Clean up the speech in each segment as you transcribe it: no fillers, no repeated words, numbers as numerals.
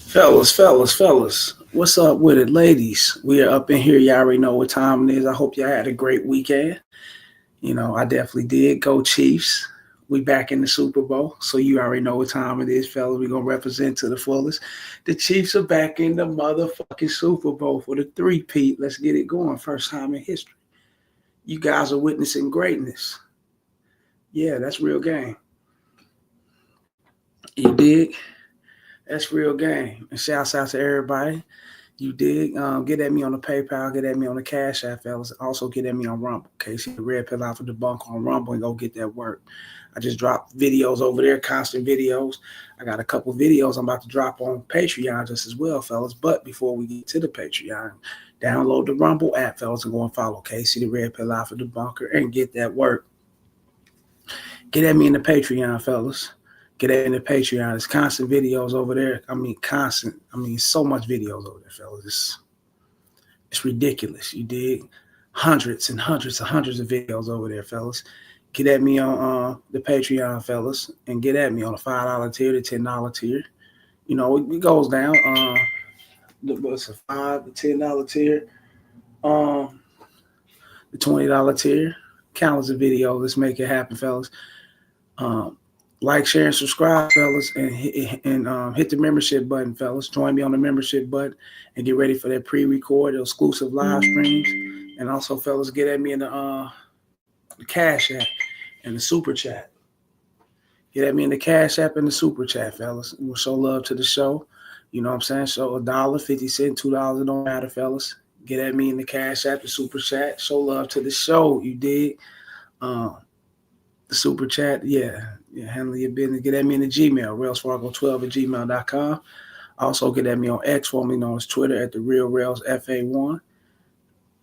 Fellas, what's up with it, ladies? We are up in here. Y'all already know what time it is. I hope y'all had a great weekend. I definitely did. Go Chiefs. We back in the Super Bowl, so you already know what time it is, fellas. We gonna represent to the fullest. The Chiefs are back in the motherfucking Super Bowl for the three-peat. Let's get it going. First time in history. You guys are witnessing greatness. Yeah, that's real game. You dig? That's real game. And shouts out to everybody. You dig? Get at me on the PayPal. Get at me on the Cash App, fellas. Also get at me on Rumble. Okay, see the red pill out for the bunk on Rumble and go get that work. I just dropped videos over there, constant videos. I got a couple videos I'm about to drop on Patreon just as well, fellas. But before we get to the Patreon, download the Rumble app, fellas, and go and follow. Okay, see the red pill out for the bunker and get that work. Get at me in the Patreon, fellas. Get at me in the Patreon. There's constant videos over there. Constant. So much videos over there, fellas. It's ridiculous. You dig? Hundreds and hundreds and hundreds of videos over there, fellas. Get at me on the Patreon, fellas, and get at me on the $5 tier, the $10 tier. It goes down. What's a $5, the $10 tier, the $20 tier. Countless of videos. Let's make it happen, fellas. Like, share, and subscribe, fellas, and hit the membership button, fellas. Join me on the membership button and get ready for that pre-recorded exclusive live streams. And also, fellas, get at me in the Cash App and the Super Chat. Get at me in the Cash App and the Super Chat, fellas. We'll show love to the show. You know what I'm saying? So $1, 50 cents, $2, it don't matter, fellas. Get at me in the Cash App, the Super Chat. Show love to the show. You dig? The Super Chat, handle your business. Get at me in the Gmail, railsfargo12@gmail.com. Also, get at me on X, formerly known as Twitter, at the Real Rails FA1.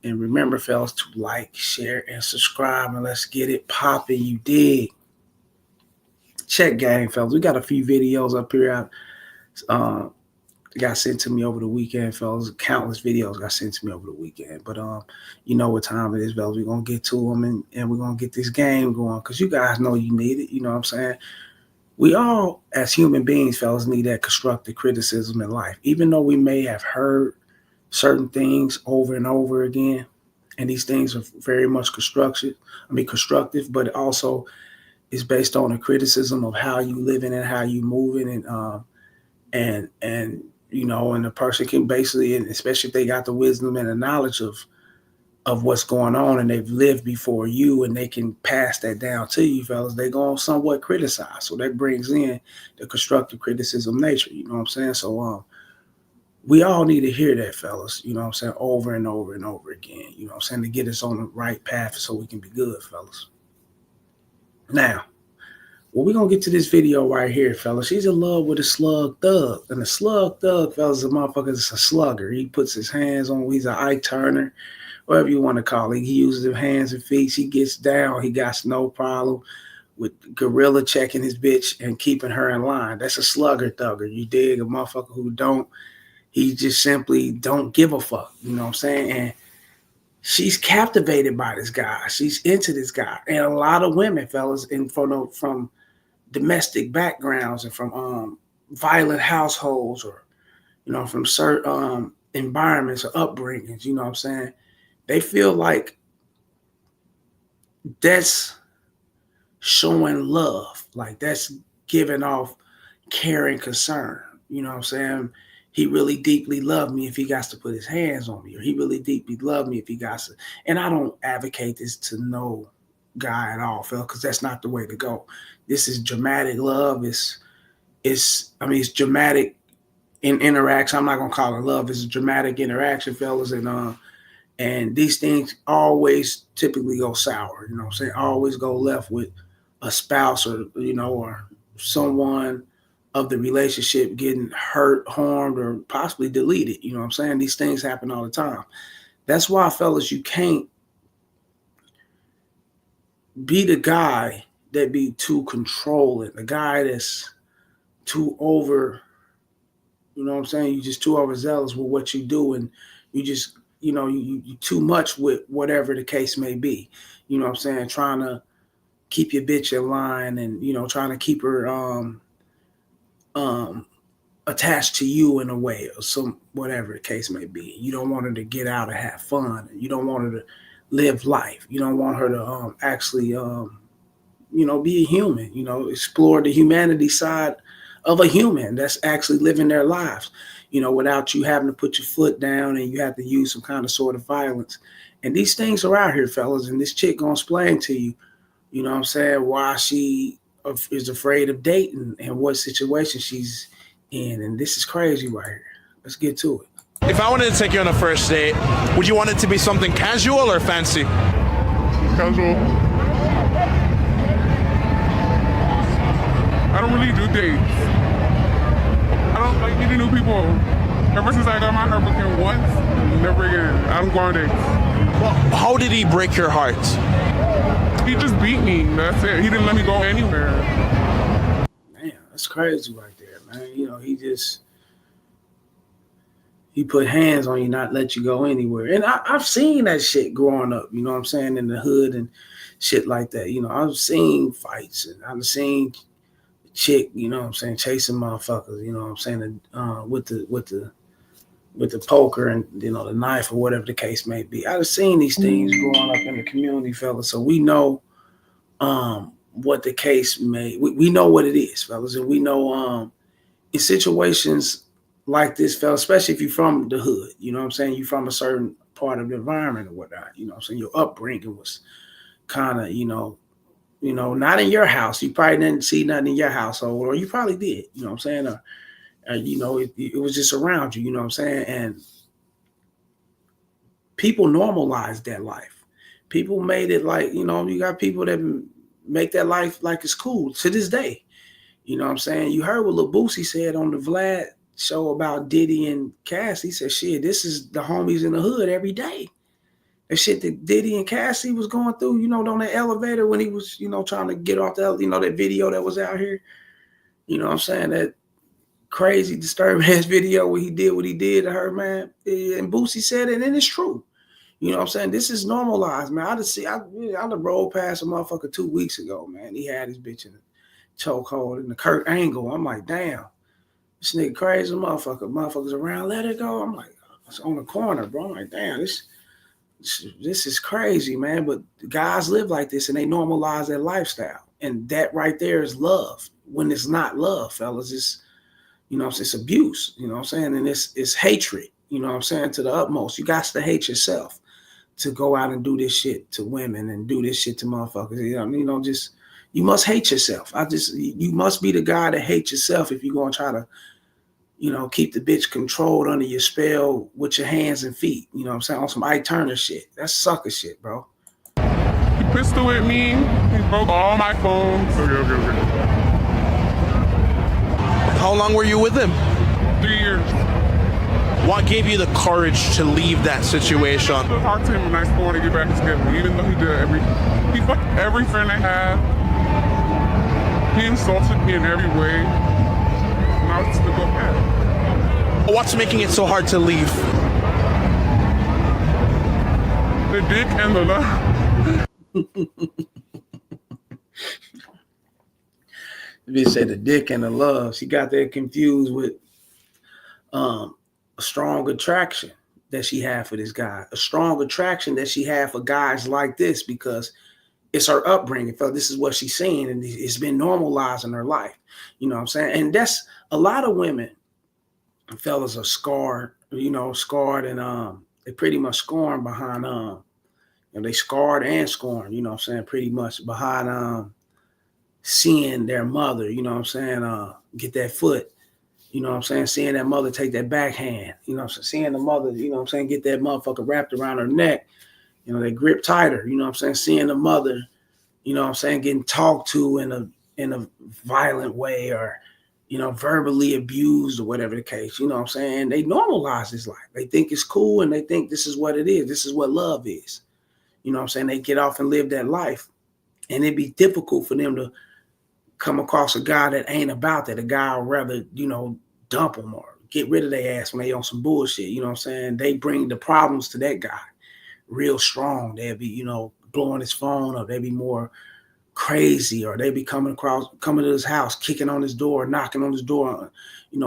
And remember, fellas, to like, share, and subscribe, and let's get it popping. You dig? Check gang, fellas. We got a few videos up here. Got sent to me over the weekend, fellas. Countless videos got sent to me over the weekend. But you know what time it is, fellas. We're gonna get to them and we're gonna get this game going because you guys know you need it. You know what I'm saying? We all, as human beings, fellas, need that constructive criticism in life. Even though we may have heard certain things over and over again, and these things are very much constructive, but it also is based on a criticism of how you living and how you moving and and the person can basically, and especially if they got the wisdom and the knowledge of what's going on and they've lived before you and they can pass that down to you, fellas, they're going to somewhat criticize. So that brings in the constructive criticism nature, you know what I'm saying? So we all need to hear that, fellas, you know what I'm saying, over and over and over again, you know what I'm saying, to get us on the right path so we can be good, fellas. Now, we're going to get to this video right here, fellas. She's in love with a Slug Thug. And the Slug Thug, fellas, a motherfucker is a slugger. He puts his hands on, he's an Ike Turner, whatever you want to call it. He uses his hands and feet. He gets down. He got no problem with gorilla checking his bitch and keeping her in line. That's a slugger thugger. You dig? A motherfucker who he just simply don't give a fuck. You know what I'm saying? And she's captivated by this guy. She's into this guy. And a lot of women, fellas, from domestic backgrounds and from violent households or, from certain environments or upbringings, you know what I'm saying? They feel like that's showing love. Like that's giving off care and concern. You know what I'm saying? He really deeply loved me if he got to put his hands on me, or he really deeply loved me if he got to. And I don't advocate this to no guy at all, Phil, because that's not the way to go. This is dramatic love. It's dramatic in interaction. I'm not gonna call it love. It's a dramatic interaction, fellas, and these things always typically go sour. You know what I'm saying? Always go left with a spouse or someone of the relationship getting hurt, harmed, or possibly deleted. You know what I'm saying? These things happen all the time. That's why, fellas, you can't be the guy that be too controlling, the guy that's too over, you know what I'm saying? You just too overzealous with what you do, and you just, you too much with whatever the case may be. You know what I'm saying? Trying to keep your bitch in line and, trying to keep her attached to you in a way, or some whatever the case may be. You don't want her to get out and have fun. You don't want her to live life. You don't want her to actually be a human. Explore the humanity side of a human that's actually living their lives. Without you having to put your foot down and you have to use some kind of sort of violence. And these things are out here, fellas. And this chick gonna explain to you, you know what I'm saying, why she is afraid of dating and what situation she's in. And this is crazy right here. Let's get to it. If I wanted to take you on a first date, would you want it to be something casual or fancy? Casual. I don't really do dates. I don't like meeting new people. Ever since I got my hair broken once, never again. I don't go on dates. Well, how did he break your heart? He just beat me. That's it. He didn't let me go anywhere. Man, that's crazy right there, man. He put hands on you, not let you go anywhere. And I've seen that shit growing up, you know what I'm saying, in the hood and shit like that. I've seen fights and I've seen chick, you know what I'm saying, chasing motherfuckers, you know what I'm saying, with the poker and the knife or whatever the case may be. I've seen these things growing up in the community, fellas. So we know what the case we know what it is, fellas, and we know in situations like this, fellas, especially if you're from the hood, you know what I'm saying, you're from a certain part of the environment or whatnot, you know what I'm saying, your upbringing was kind of, not in your house. You probably didn't see nothing in your household, or you probably did, you know what I'm saying, or it was just around you, you know what I'm saying, and people normalized that life. People made it like, you got people that make that life like it's cool to this day. You know what I'm saying? You heard what Lil Boosie said on the Vlad show about Diddy and Cassie. He said, shit, this is the homies in the hood every day. The shit that Diddy and Cassie was going through, on the elevator when he was, trying to get off that video that was out here. You know what I'm saying? That crazy, disturbing ass video where he did what he did to her, man. And Boosie said it, and it's true. You know what I'm saying? This is normalized, man. I just rolled past a motherfucker 2 weeks ago, man. He had his bitch in a chokehold in the Kurt Angle. I'm like, damn. This nigga crazy motherfuckers around, let it go. I'm like, it's on the corner, bro. I'm like, damn, this is crazy, man. But guys live like this and they normalize their lifestyle. And that right there is love. When it's not love, fellas, it's, it's abuse, you know what I'm saying? And it's hatred, you know what I'm saying, to the utmost. You got to hate yourself to go out and do this shit to women and do this shit to motherfuckers. You must hate yourself. You must be the guy that hates yourself if you're going to try to, keep the bitch controlled under your spell with your hands and feet. You know what I'm saying? On some Ike Turner shit. That's sucker shit, bro. He pistol with me. He broke all my phones. Okay. How long were you with him? 3 years. What gave you the courage to leave that situation? I talked to him and I still want to get back together, even though he fucked every friend I had. He insulted me in every way. Now it's to go back. What's making it so hard to leave? The dick and the love. Bitch said the dick and the love. She got that confused with a strong attraction that she had for this guy. A strong attraction that she had for guys like this because it's her upbringing. So this is what she's seeing, and it's been normalized in her life. You know what I'm saying? And that's a lot of women, fellas, are scarred, and they pretty much scorned behind they scarred and scorned, you know what I'm saying, pretty much behind seeing their mother, you know what I'm saying, get that foot, you know what I'm saying, seeing that mother take that backhand, you know what I'm saying, seeing the mother, you know what I'm saying, get that motherfucker wrapped around her neck, they grip tighter, you know what I'm saying, seeing the mother, you know what I'm saying, getting talked to in a violent way or, verbally abused or whatever the case, you know what I'm saying, they normalize this life. They think it's cool and they think this is what it is. This is what love is. You know what I'm saying? They get off and live that life. And it'd be difficult for them to come across a guy that ain't about that. A guy would rather, dump them or get rid of their ass when they on some bullshit. You know what I'm saying? They bring the problems to that guy real strong. They'll be, blowing his phone up. They'll be more crazy, or they be coming to his house, kicking on his door, knocking on his door,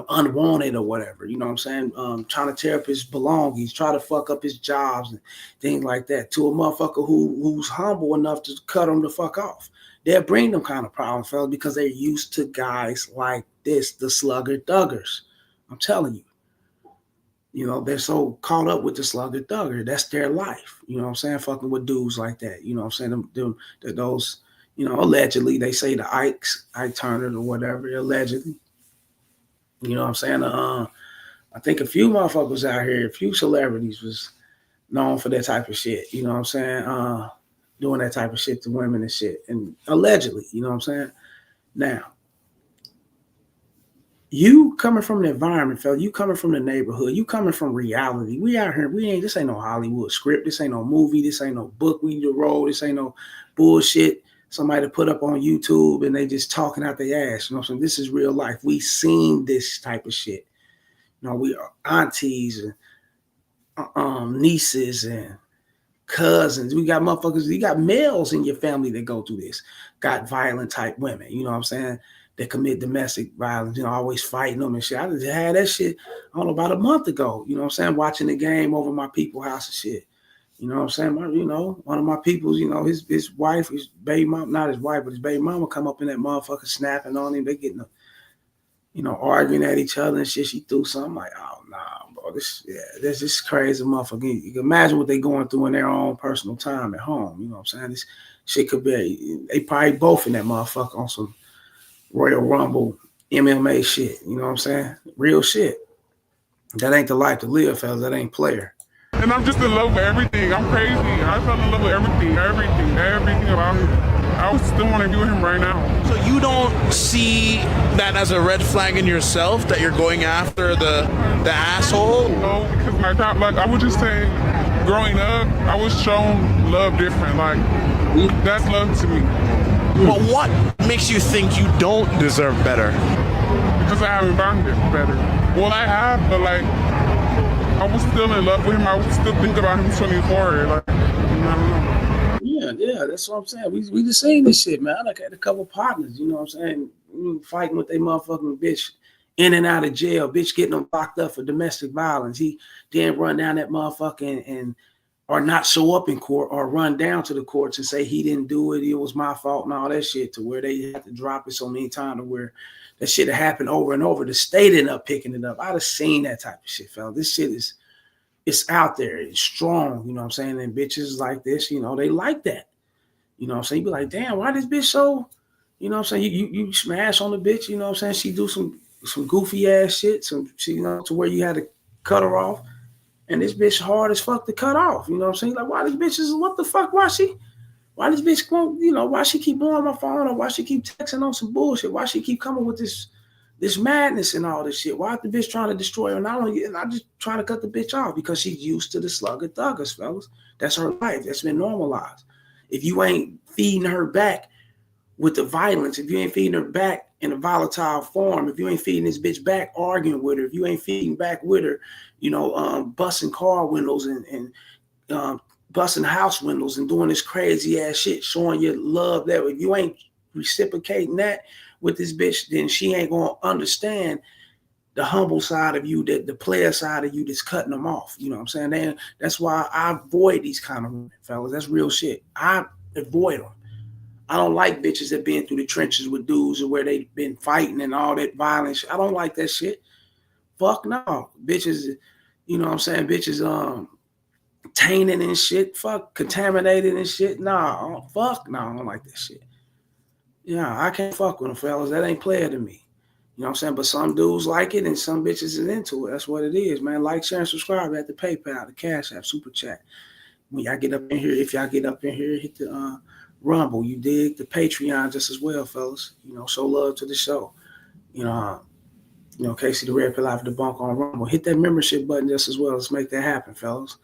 unwanted or whatever. You know what I'm saying? Trying to tear up his belongings, try to fuck up his jobs and things like that. To a motherfucker who's humble enough to cut him the fuck off. They'll bring them kind of problems, fellas, because they're used to guys like this, the slugger thuggers. I'm telling you. They're so caught up with the slugger thugger. That's their life. You know what I'm saying? Fucking with dudes like that. You know what I'm saying? Those, allegedly, they say the Ike Turner or whatever, allegedly. You know what I'm saying? I think a few motherfuckers out here, a few celebrities was known for that type of shit. You know what I'm saying? Doing that type of shit to women and shit. And allegedly, you know what I'm saying? Now, you coming from the environment, fella, you coming from the neighborhood, you coming from reality. We out here, this ain't no Hollywood script, this ain't no movie, this ain't no book we need to roll, this ain't no bullshit somebody to put up on YouTube and they just talking out their ass. You know what I'm saying? This is real life. We seen this type of shit. We are aunties and nieces and cousins. We got motherfuckers, you got males in your family that go through this. Got violent type women, you know what I'm saying? That commit domestic violence, always fighting them and shit. I just had that shit, I don't know, about a month ago, you know what I'm saying? Watching the game over my people's house and shit. You know what I'm saying? One of my people's, his wife, his baby mom, not his wife, but his baby mama come up in that motherfucker snapping on him. They getting, arguing at each other and shit. She threw something. I'm like, oh, nah, bro. This is crazy motherfucker. You can imagine what they going through in their own personal time at home. You know what I'm saying? This shit could be, they probably both in that motherfucker on some Royal Rumble MMA shit. You know what I'm saying? Real shit. That ain't the life to live, fellas. That ain't player. And I'm just in love with everything. I'm crazy. I fell in love with everything about him. I would still want to be with him right now. So you don't see that as a red flag in yourself, that you're going after the asshole? No, because I would just say, growing up, I was shown love different. Like, that's love to me. But what makes you think you don't deserve better? Because I haven't found it better. Well, I have, but I was still in love with him. I would still think about him 24. I don't know. Yeah, that's what I'm saying. We just seen this shit, man. I had a couple partners, you know what I'm saying, fighting with their motherfucking bitch in and out of jail, bitch getting them locked up for domestic violence. He then run down that motherfucking and or not show up in court or run down to the courts and say he didn't do it, it was my fault and all that shit, to where they had to drop it so many times to where that shit had happened over and over. The state ended up picking it up. I'd have seen that type of shit, fella. This shit it's out there. It's strong, you know what I'm saying? And bitches like this, they like that. You know what I'm saying? You be like, damn, why this bitch so, you know what I'm saying? You smash on the bitch, you know what I'm saying? She do some goofy ass shit, to where you had to cut her off. And this bitch hard as fuck to cut off. You know what I'm saying? Like, why this bitch is, what the fuck? Why this bitch won't, why she keep blowing my phone, or why she keep texting on some bullshit? Why she keep coming with this madness and all this shit? Why the bitch trying to destroy her? And I just trying to cut the bitch off because she's used to the slugger thuggers, fellas. That's her life. That's been normalized. If you ain't feeding her back with the violence, if you ain't feeding her back in a volatile form, if you ain't feeding this bitch back arguing with her, if you ain't feeding back with her, busting car windows and busting house windows and doing this crazy ass shit, showing your love, that if you ain't reciprocating that with this bitch, then she ain't gonna understand the humble side of you, that the player side of you that's cutting them off. You know what I'm saying? That's why I avoid these kind of women, fellas. That's real shit. I avoid them. I don't like bitches that been through the trenches with dudes and where they've been fighting and all that violence. I don't like that shit. Fuck no. Bitches, you know what I'm saying? Bitches tainted and shit. Fuck, contaminated and shit. Nah, fuck no. I don't like that shit. Yeah, I can't fuck with them, fellas. That ain't player to me. You know what I'm saying? But some dudes like it and some bitches is into it. That's what it is, man. Like, share, and subscribe at the PayPal, the Cash App, Super Chat. When y'all get up in here, if y'all get up in here, hit the Rumble. You dig? The Patreon just as well, fellas. Show love to the show. Casey the Red Pill Life the Bunk on Rumble. Hit that membership button just as well. Let's make that happen, fellas.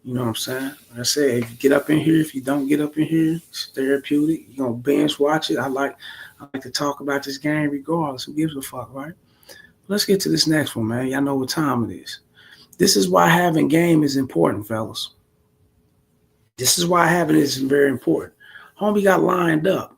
You know what I'm saying? Like I said, if you get up in here, if you don't get up in here, it's therapeutic. You're gonna binge watch it. I like to talk about this game regardless. Who gives a fuck, right? Let's get to this next one, man. Y'all know what time it is. This is why having game is important, fellas. This is why having it is very important. Homie got lined up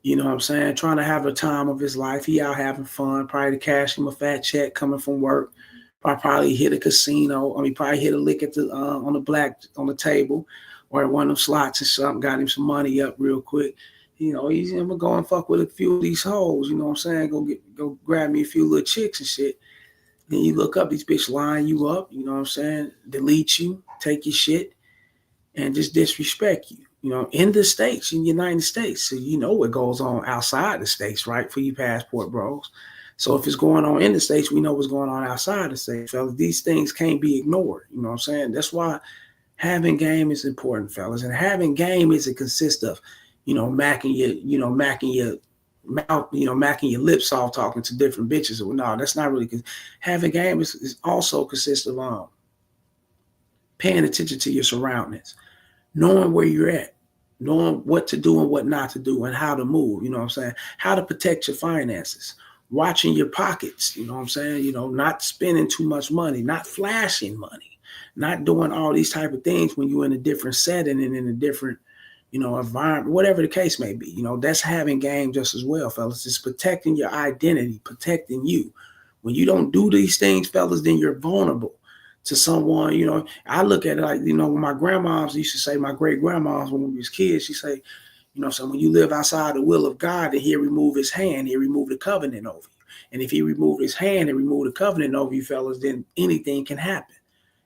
You know what I'm saying? Trying to have the time of his life. He out having fun. Probably to cash him a fat check coming from work. Probably hit a casino. I mean, probably hit a lick at the on the table, or at one of them slots or something. Got him some money up real quick. You know, he's gonna go and fuck with a few of these hoes. You know what I'm saying? Go grab me a few little chicks and shit. Then you look up, these bitch line you up. You know what I'm saying? Delete you, take your shit, and just disrespect you. You know, in the States, in the United States. So you know what goes on outside the States, right? For you passport bros. So if it's going on in the States, we know what's going on outside the States, fellas. These things can't be ignored. You know what I'm saying? That's why having game is important, fellas. And having game is it consists of, macking your mouth, macking your lips off talking to different bitches. Well, no, that's not really good. Having game is also consists of paying attention to your surroundings, knowing where you're at, knowing what to do and what not to do and how to move, you know what I'm saying? How to protect your finances, watching your pockets, you know what I'm saying? Not spending too much money, not flashing money, not doing all these type of things when you're in a different setting and in a different, environment, whatever the case may be. That's having game just as well, fellas. It's protecting your identity, protecting you. When you don't do these things, fellas, then you're vulnerable to someone. I look at it like, my grandmas used to say, my great grandmas when we was kids, she say, so when you live outside the will of God, then he'll remove his hand, he'll remove the covenant over you. And if he remove his hand and remove the covenant over you, fellas, then anything can happen.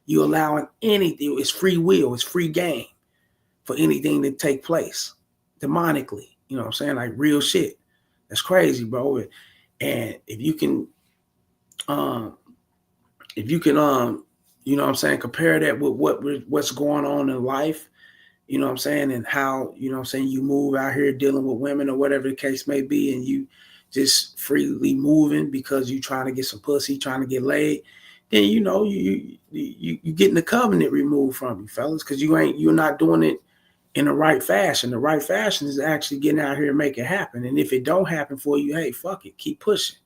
You allowing anything, it's free will, it's free game for anything to take place demonically. You know what I'm saying? Like real shit. That's crazy, bro. And if you can, you know what I'm saying, compare that with what's going on in life, you know what I'm saying, and how, you know what I'm saying, you move out here dealing with women or whatever the case may be, and you just freely moving because you trying to get some pussy, trying to get laid, then you getting the covenant removed from you, fellas, because you're not doing it in the right fashion. The right fashion is actually getting out here and make it happen. And if it don't happen for you, hey, fuck it, keep pushing.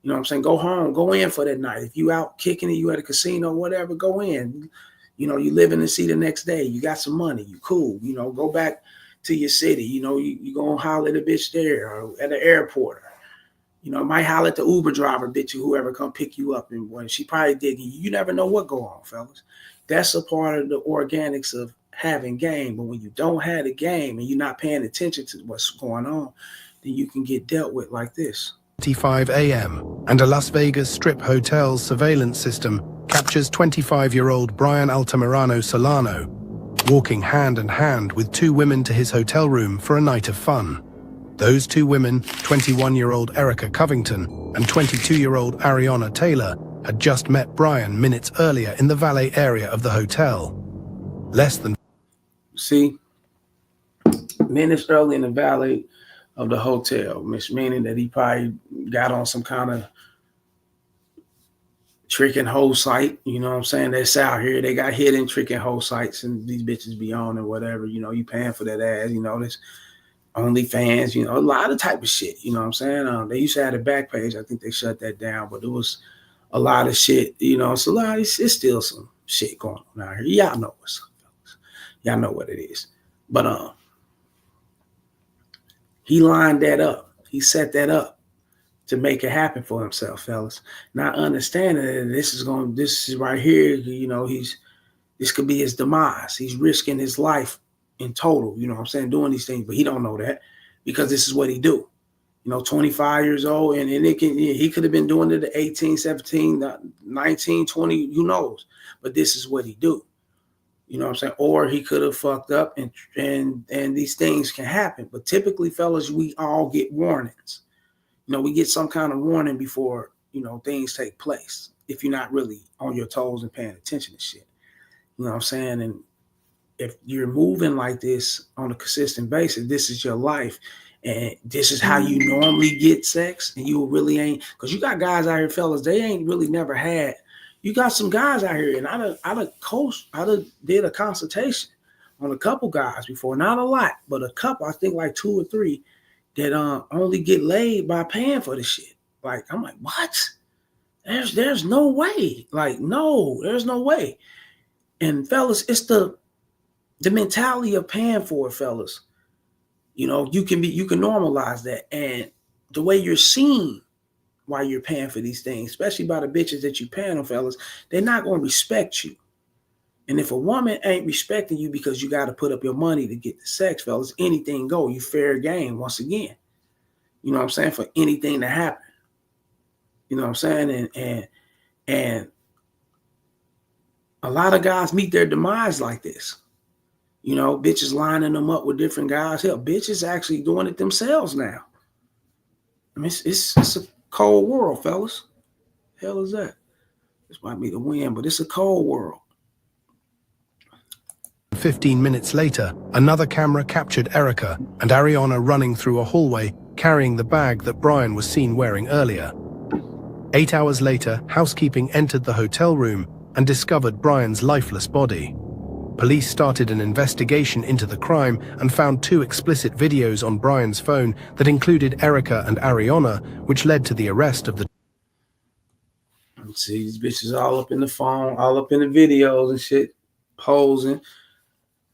You know what I'm saying? Go home, go in for that night. If you out kicking it, you at a casino, whatever, go in. You live in the sea the next day. You got some money. You cool. Go back to your city. You go and holler at a bitch there or at the airport. Might holler at the Uber driver, bitch, or whoever come pick you up. And when she probably digging you, you never know what go on, fellas. That's a part of the organics of having game. But when you don't have the game and you're not paying attention to what's going on, then you can get dealt with like this. 25 a.m. and a Las Vegas Strip hotel's surveillance system captures 25-year-old Brian Altamirano Solano walking hand in hand with two women to his hotel room for a night of fun. Those two women, 21-year-old Erica Covington and 22-year-old Ariana Taylor, had just met Brian minutes earlier in the valet area of the hotel. Minutes early in the valet of the hotel, meaning that he probably got on some kind of trick and hoe site. You know what I'm saying? That's out here. They got hidden trick and hoe sites, and these bitches be on and whatever. You paying for that ass. This OnlyFans. A lot of type of shit. You know what I'm saying? They used to have a back page. I think they shut that down, but it was a lot of shit. It's a lot. It's still some shit going on out here. Y'all know what's up, fellas. Y'all know what it is. But he lined that up. He set that up to make it happen for himself, fellas. Not understanding that this is right here, this could be his demise. He's risking his life in total, you know what I'm saying, doing these things, but he don't know that because this is what he do. 25 years old, and he could have been doing it at 18, 17, 19, 20, who knows? But this is what he do. You know what I'm saying? Or he could have fucked up and these things can happen. But typically, fellas, we all get warnings. We get some kind of warning before, things take place. If you're not really on your toes and paying attention to shit. You know what I'm saying? And if you're moving like this on a consistent basis, this is your life. And this is how you normally get sex. And you really ain't, because you got guys out here, fellas, they ain't really never had. You got some guys out here, and I did a consultation on a couple guys before, not a lot, but a couple, I think like 2 or 3 that only get laid by paying for the shit. Like, I'm like, what? There's no way. Like, no, there's no way. And fellas, it's the mentality of paying for it, fellas. You know, you can normalize that. And the way you're seen while you're paying for these things, especially by the bitches that you paying them, fellas, they're not going to respect you. And if a woman ain't respecting you because you got to put up your money to get the sex, fellas, anything go. You fair game once again. You know what I'm saying? For anything to happen. You know what I'm saying? And a lot of guys meet their demise like this. You know, bitches lining them up with different guys. Hell, bitches actually doing it themselves now. I mean, it's a cold world, fellas. Hell is that? This might be the wind, but it's a cold world. 15 minutes later, another camera captured Erica and Ariana running through a hallway carrying the bag that Brian was seen wearing earlier. 8 hours later, housekeeping entered the hotel room and discovered Brian's lifeless body. Police started an investigation into the crime and found 2 explicit videos on Brian's phone that included Erica and Ariana, which led to the arrest of the... See, these bitches all up in the phone, all up in the videos and shit, posing,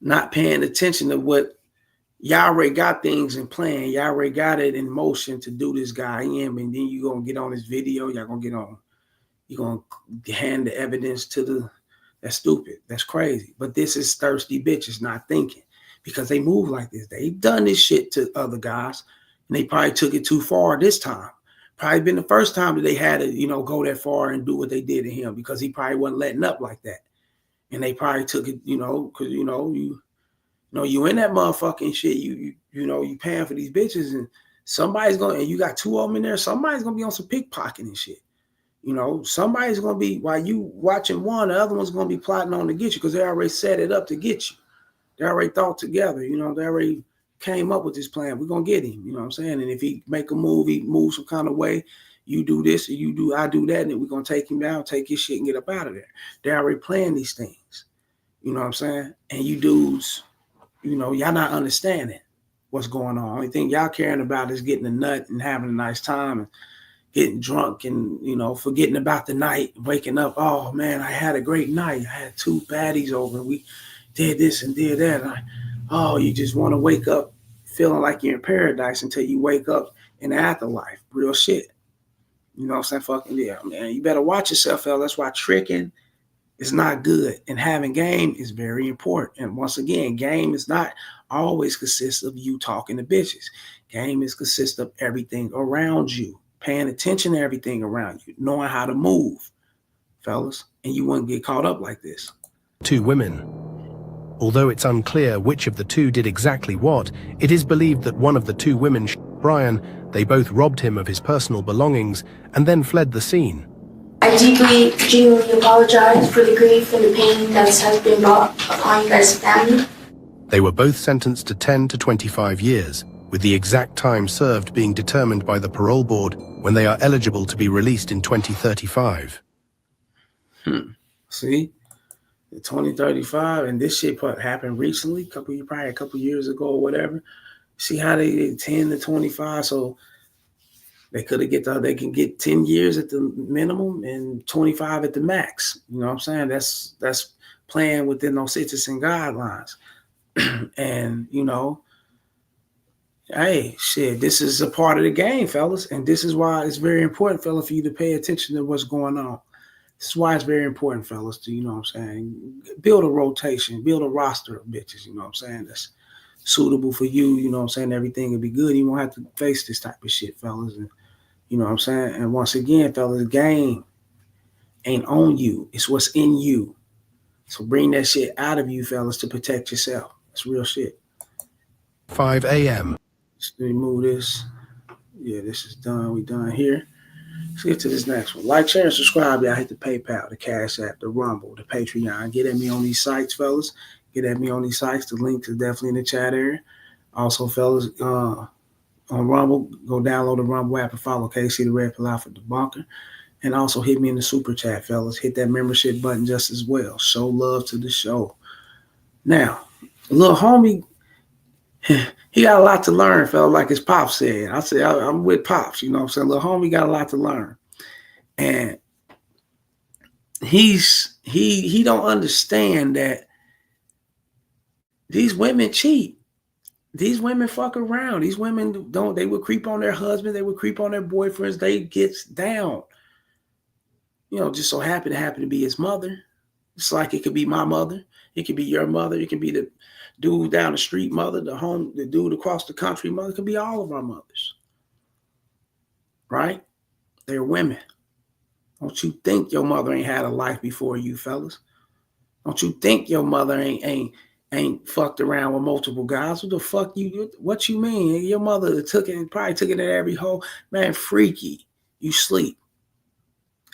not paying attention to what y'all already got things in plan. Y'all already got it in motion to do this guy in, and then you gonna get on this video. Y'all gonna get on. You gonna hand the evidence to the. That's stupid. That's crazy. But this is thirsty bitches not thinking, because they move like this. They've done this shit to other guys, and they probably took it too far this time. Probably been the first time that they had to, go that far and do what they did to him, because he probably wasn't letting up like that. And they probably took it, because you in that motherfucking shit. You paying for these bitches, and somebody's and you got 2 of them in there. Somebody's gonna be on some pickpocketing and shit. Somebody's gonna be, while you watching one, the other one's gonna be plotting on to get you, because they already set it up to get you. They already thought together. They already came up with this plan. We're gonna get him. You know what I'm saying? And if he make a move, he moves some kind of way. You do this, or I do that, and then we're gonna take him down, take his shit, and get up out of there. They already playing these things. You know what I'm saying? And you dudes, y'all not understanding what's going on. Only thing y'all caring about is getting a nut and having a nice time and getting drunk and, forgetting about the night, waking up. Oh man, I had a great night. I had 2 baddies over. We did this and did that. And you just want to wake up feeling like you're in paradise until you wake up in the afterlife. Real shit. You know what I'm saying? Fucking yeah, man. You better watch yourself, fella. That's why tricking is not good. And having game is very important. And once again, game is not always consists of you talking to bitches. Game is consists of everything around you, paying attention to everything around you, knowing how to move, fellas, and you wouldn't get caught up like this. 2 women. Although it's unclear which of the 2 did exactly what, it is believed that one of the 2 women shot Brian. They both robbed him of his personal belongings and then fled the scene. I deeply, genuinely apologize for the grief and the pain that has been brought upon you guys' family. They were both sentenced to 10 to 25 years, with the exact time served being determined by the parole board when they are eligible to be released in 2035. See, the 2035, and this shit happened recently, probably a couple years ago or whatever. See how they 10 to 25, so they can get 10 years at the minimum and 25 at the max. You know what I'm saying? That's playing within those sentencing guidelines. And hey, shit, this is a part of the game, fellas. And this is why it's very important, fella, for you to pay attention to what's going on. This is why it's very important, fellas, to, you know what I'm saying, build a rotation, build a roster of bitches, you know what I'm saying, that's suitable for you, you know what I'm saying, everything will be good. You won't have to face this type of shit, fellas. And you know what I'm saying? And once again, fellas, game ain't on you. It's what's in you. So bring that shit out of you, fellas, to protect yourself. That's real shit. 5 a.m. Let's remove this. Yeah, this is done. We done here. Let's get to this next one. Like, share, and subscribe. Y'all hit the PayPal, the Cash App, the Rumble, the Patreon. Get at me on these sites, fellas. Get at me on these sites. The link is definitely in the chat area. Also, fellas, on Rumble, go download the Rumble app and follow KC the Red Pill Alpha Debunker. And also hit me in the super chat, fellas. Hit that membership button just as well. Show love to the show. Now, little homie, he got a lot to learn, fella, like his Pops said. I said, I'm with Pops, you know what I'm saying? Little homie got a lot to learn. And he don't understand that these women cheat. These women fuck around. These women don't. They would creep on their husbands. They would creep on their boyfriends. They get down. Just so happen to be his mother. It's like it could be my mother. It could be your mother. It could be the dude down the street mother, the dude across the country mother. It could be all of our mothers. Right? They're women. Don't you think your mother ain't had a life before you, fellas? Don't you think your mother ain't fucked around with multiple guys? What you mean? Your mother probably took it at every hole. Man, freaky. You sleep.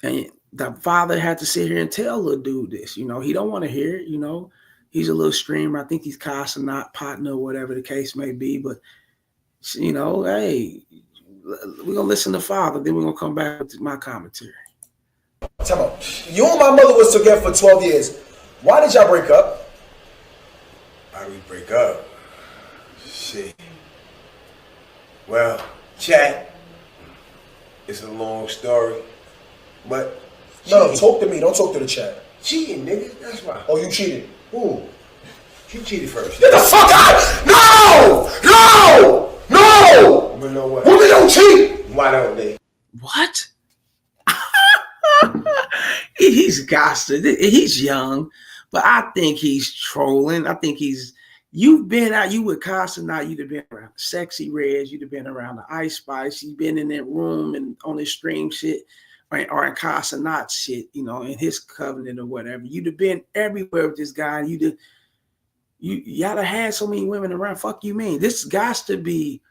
And the father had to sit here and tell the dude this. He don't want to hear it. He's a little streamer. I think he's Casanat partner or whatever the case may be. But, hey, we're going to listen to father. Then we're going to come back with my commentary. Tell me, you and my mother was together for 12 years. Why did y'all break up? Why did we break up? Shit. Well, chat. It's a long story. But no, talk to me. Don't talk to the chat. Cheating, nigga. That's why. Oh, you cheated? Who? You cheated first. Get the fuck out! No! No! No! But know what? Women don't cheat! Why don't they? What? He's gossiped. He's young, but I think he's trolling. I think you've been out, you with Casanat, you'd have been around Sexy Reds, you'd have been around the Ice Spice, you've been in that room and on his stream shit, or in Casanat shit, in his covenant or whatever. You'd have been everywhere with this guy. Y'all have had so many women around. Fuck you mean? This got to be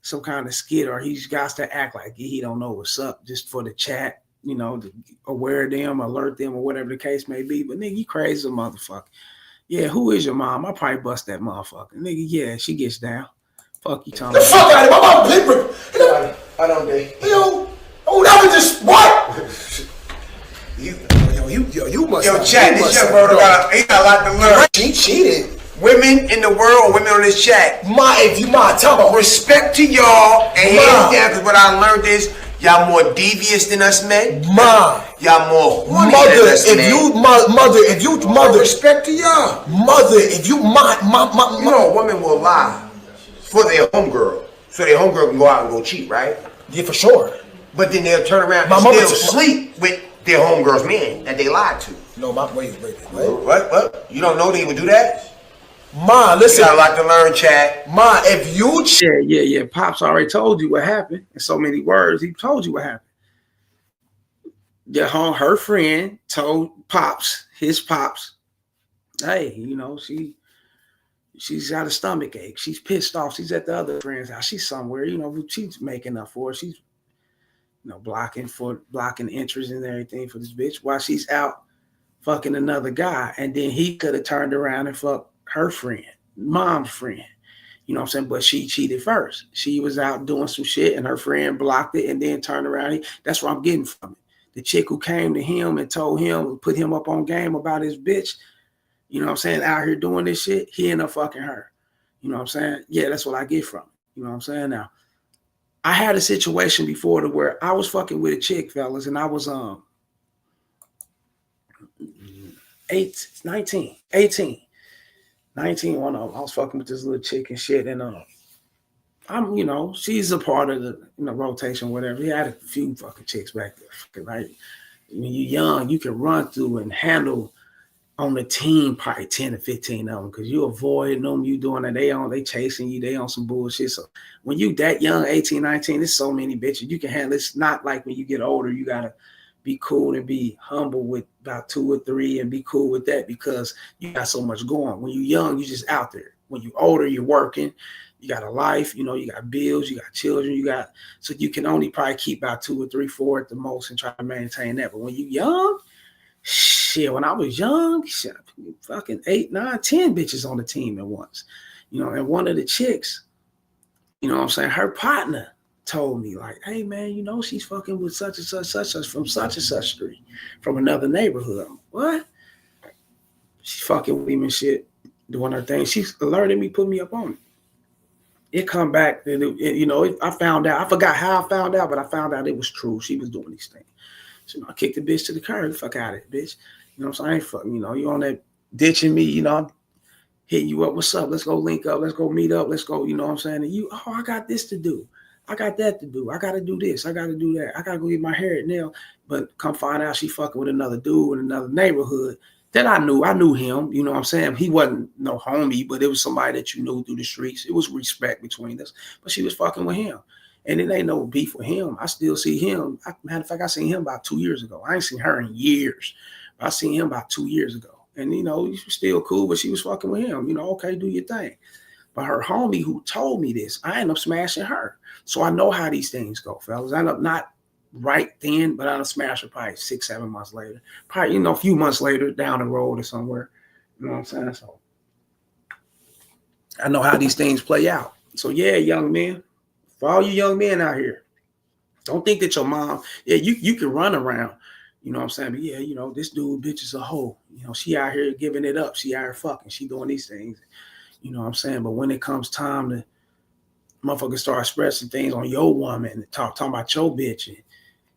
some kind of skit, or he's got to act like he don't know what's up just for the chat. To aware them, alert them, or whatever the case may be. But nigga, you crazy motherfucker. Yeah, who is your mom? I probably bust that motherfucker. Nigga, yeah, she gets down. Fuck you, Tom. The fuck out of my mom, Pittsburgh. I don't think. Yo, never just what? You must. Yo, chat. This young brother got a lot to learn. She cheated. Women in the world, women on this chat. Tell me. Respect to y'all, and hands down, because what I learned is y'all more devious than us men. Y'all more horny than us men. Mother, respect to y'all. Mother, if you Women will lie for their homegirl, so their homegirl can go out and go cheat, right? Yeah, for sure. But then they'll turn around and still sleep with their homegirl's man that they lied to. No, wait. What? You don't know they would do that? Ma, listen. You got a lot to learn, Chad. Ma, if you... Yeah. Pops already told you what happened. In so many words, he told you what happened. Her friend told his pops, hey, she's got a stomach ache. She's pissed off. She's at the other friend's house. She's somewhere, she's making up for it. She's, blocking entries and everything for this bitch while she's out fucking another guy. And then he could have turned around and fucked her friend, mom's friend. You know what I'm saying? But she cheated first. She was out doing some shit and her friend blocked it and then turned around. That's what I'm getting from it. The chick who came to him and told him, put him up on game about his bitch, out here doing this shit, he ended up fucking her. You know what I'm saying? Yeah, that's what I get from it. You know what I'm saying? Now, I had a situation before to where I was fucking with a chick, fellas, and I was 19. I was fucking with this little chick and shit, and I'm, she's a part of the rotation, whatever. He had a few fucking chicks back there, right? When you're young, you can run through and handle on the team probably 10 to 15 of them because you avoid them, you doing it, they chasing you, they on some bullshit. So when you that young, 18, 19, there's so many bitches you can handle. It's not like when you get older, you gotta be cool and be humble with about 2 or 3 and be cool with that because you got so much going. When you're young, you're just out there. When you're older, you're working, you got a life, you got bills, you got children, so you can only probably keep about 2 or 3, 4 at the most and try to maintain that. But when you're young, shit, when I was young, shit, fucking 8, 9, 10 bitches on the team at once. And one of the chicks, her partner told me, like, hey man, she's fucking with such and such from such and such street, from another neighborhood. What? She's fucking with him and shit, doing her thing. She's alerted me, put me up on it. It come back, and I found out. I forgot how I found out, but I found out it was true. She was doing these things. So I kicked the bitch to the curb. Fuck out of it, bitch. You know what I'm saying? I ain't fucking, you on that ditching me, hitting you up. What's up? Let's go link up. Let's go meet up. Let's go. You know what I'm saying? And you, oh, I got this to do. I got that to do. I got to do this. I got to do that. I got to go get my hair nailed. But come find out she fucking with another dude in another neighborhood. Then I knew him. You know what I'm saying? He wasn't no homie, but it was somebody that you knew through the streets. It was respect between us. But she was fucking with him. And it ain't no beef with him. I still see him. Matter of fact, I seen him about 2 years ago. I ain't seen her in years. But I seen him about 2 years ago. And, you know, she was still cool, but she was fucking with him. You know, okay, do your thing. But her homie who told me this, I ended up smashing her. So I know how these things go, fellas. I end up not right then, but I ended up smashing her probably 6, 7 months later. Probably, you know, a few months later down the road or somewhere. You know what I'm saying? So I know how these things play out. So, yeah, young men, for all you young men out here, don't think that your mom, yeah, you can run around. You know what I'm saying? But yeah, you know, this dude, bitch, is a hoe. You know, she out here giving it up. She out here fucking. She doing these things. You know what I'm saying? But when it comes time to motherfuckers start expressing things on your woman and talking about your bitch and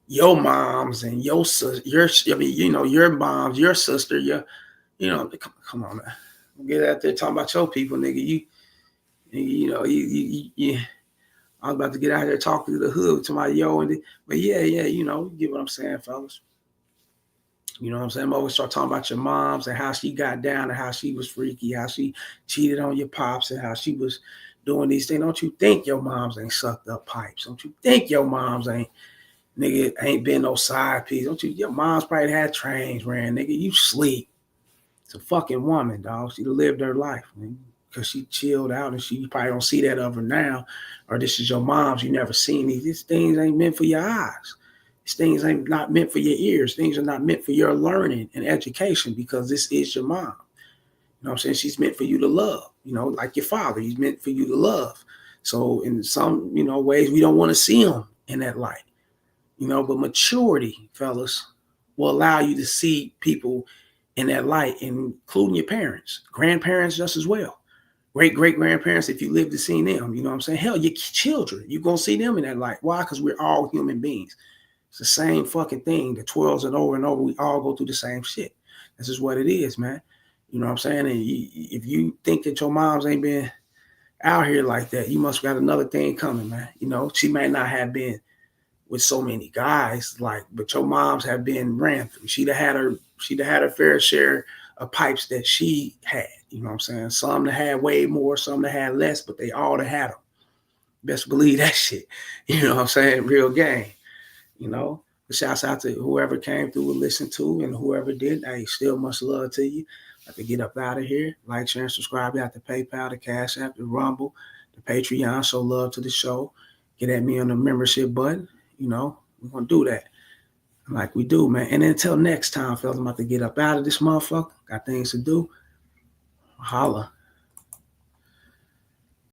your moms and your sister, your moms, your sister, come on, man. Get out there talking about your people, nigga. I was about to get out here talking to the hood to my but yeah, you know, you get what I'm saying, fellas. You know what I'm saying? I'm always start talking about your moms and how she got down and how she was freaky, how she cheated on your pops and how she was doing these things. Don't you think your moms ain't sucked up pipes? Don't you think your moms ain't been no side piece? Don't you? Your mom's probably had trains ran, nigga. You sleep. It's a fucking woman, dog. She lived her life, man, because she chilled out and you probably don't see that of her now. Or this is your mom's. You never seen these. These things ain't meant for your eyes. Things ain't not meant for your ears. Things are not meant for your learning and education because this is your mom. You know what I'm saying? She's meant for you to love, you know, like your father. He's meant for you to love. So in some, you know, ways, we don't want to see him in that light, you know, but maturity, fellas, will allow you to see people in that light, including your parents, grandparents just as well. Great-great-grandparents, if you live to see them, you know what I'm saying? Hell, your children, you're going to see them in that light. Why? Because we're all human beings. It's the same fucking thing that twirls it over and over. We all go through the same shit. This is what it is, man. You know what I'm saying? And if you think that your moms ain't been out here like that, you must got another thing coming, man. You know, she may not have been with so many guys, but your moms have been ran through. She'd have had her fair share of pipes that she had. You know what I'm saying? Some that had way more, some that had less, but they all had them. Best believe that shit. You know what I'm saying? Real game. You know, shouts out to whoever came through and listened to, and whoever did. Hey, still much love to you. I have to get up out of here. Like, share, and subscribe. You have to PayPal, the Cash App, the Rumble, the Patreon. Show love to the show. Get at me on the membership button. You know, we're going to do that like we do, man. And until next time, fellas, I'm about to get up out of this motherfucker. Got things to do. Holla.